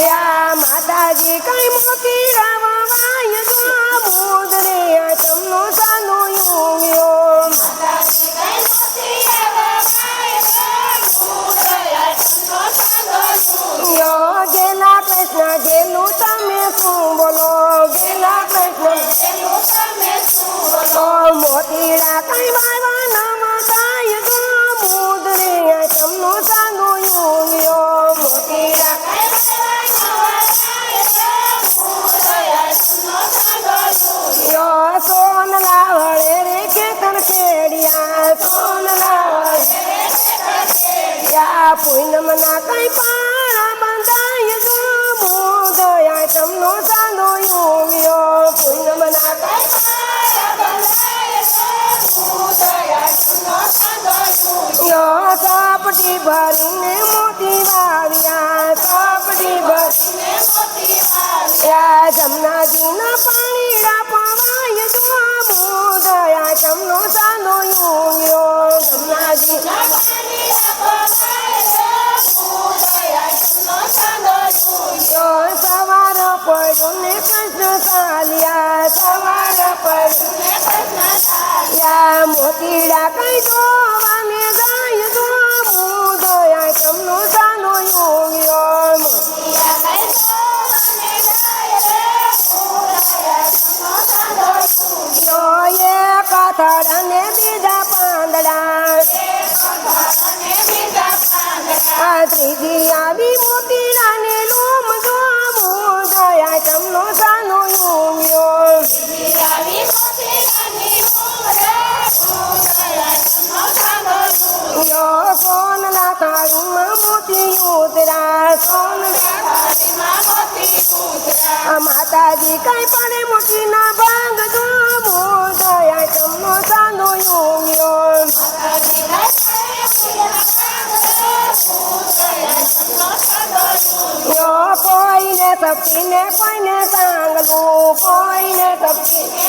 યા માતાજી કઈ મોતી રાવાય મુદરે આચમનો ચાંદો યુગ્યો ગેલા કૃષ્ણ ગેલું તમે શું બોલો ગેલા કૃષ્ણ મોતીડા કઈ વાવા નમતાય મુદરે આચમનો ચાંદો યુગ્યો મોતીડા સોનલા વળે રે ખેતર ખેડિયા સોનલા વળે પૂનમના કઈ પારા બંધાય મુદયા તમનો ચાંદો યુગ્યો પૂનમના કઈ સાપટી ભરીને મોતી વાવ્યા સાપટી ભર્યા જમનાજીના પાણીડા પવાય મુદયા તમનો ચાંદો યુગ્યો જમનાજીના સવાર પડ્યો ને કૃષ્ણ ચાલ્યા સવાર પડ્યા મોતીડા કઈ જોવાને જાય મુદયા તમનો ચાંદો યુગ્યો કથળ ને બીજા પાંદડા ત્રીજી આવી મોતીડા ને લોમ જો મુદયા તમનો ચાંદો યુગ્યો સોનલા થાળીમાં મોતી ઉતરા માતાજી કઈ પડે મોતી ના ભાંગ જો મુદયા તમનો ચાંદો યુગ્યો કોઈને તપતીને કોઈને સાંગલું કોઈને તપતીને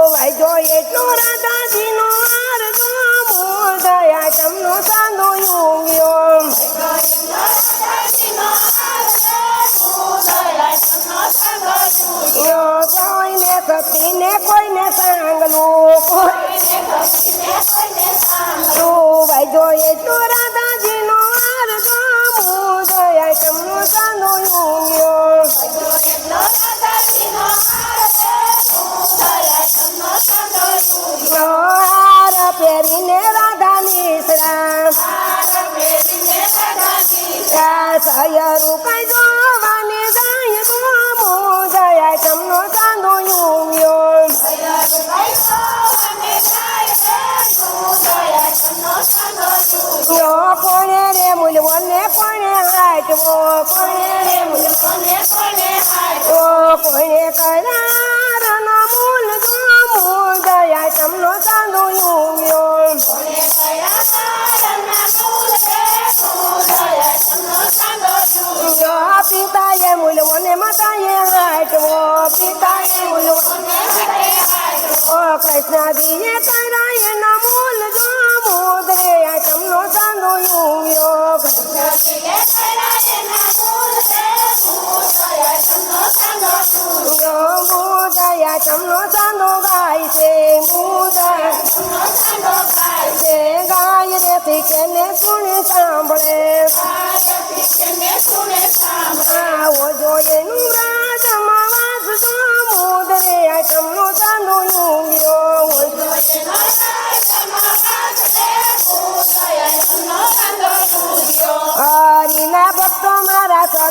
ભાઈ જોઈએ તો રાધાજીનો હાર જો મુદયા તમનો ચાંદો યુગ્યો કોઈને તપતીને કોઈને સાંગલું ભાઈ જોઈએ તો રાધાજીનો હાર જો મુદયા તમનો ચાંદો યુગ્યો હાર પહેરીને રાધાની શ્રામ સયરું કઈ જોવાને જાય મુદયા તમનો ચાંદો યુગ્યો કોણે રે મૂલવો ને કોણે હાટવો કોણે રે મૂલવો ને કોણે હાટવો કોણે કરાર નો મૂલ જો મુદયા તમનો ચાંદો યુગ્યો પિતાએ મૂલવો ને માતાએ હાટવો પિતાએ મૂલવો કૃષ્ણજીએ કર્યા એના મૂલ જો મુદયા તમનો ચાંદો યુગ્યો મુદયા તમનો ચાંદો ગાય છે મુદયા ગાય રે પીકે ને સુણે સાંભળે આવો જોઈએ નું રાજમાં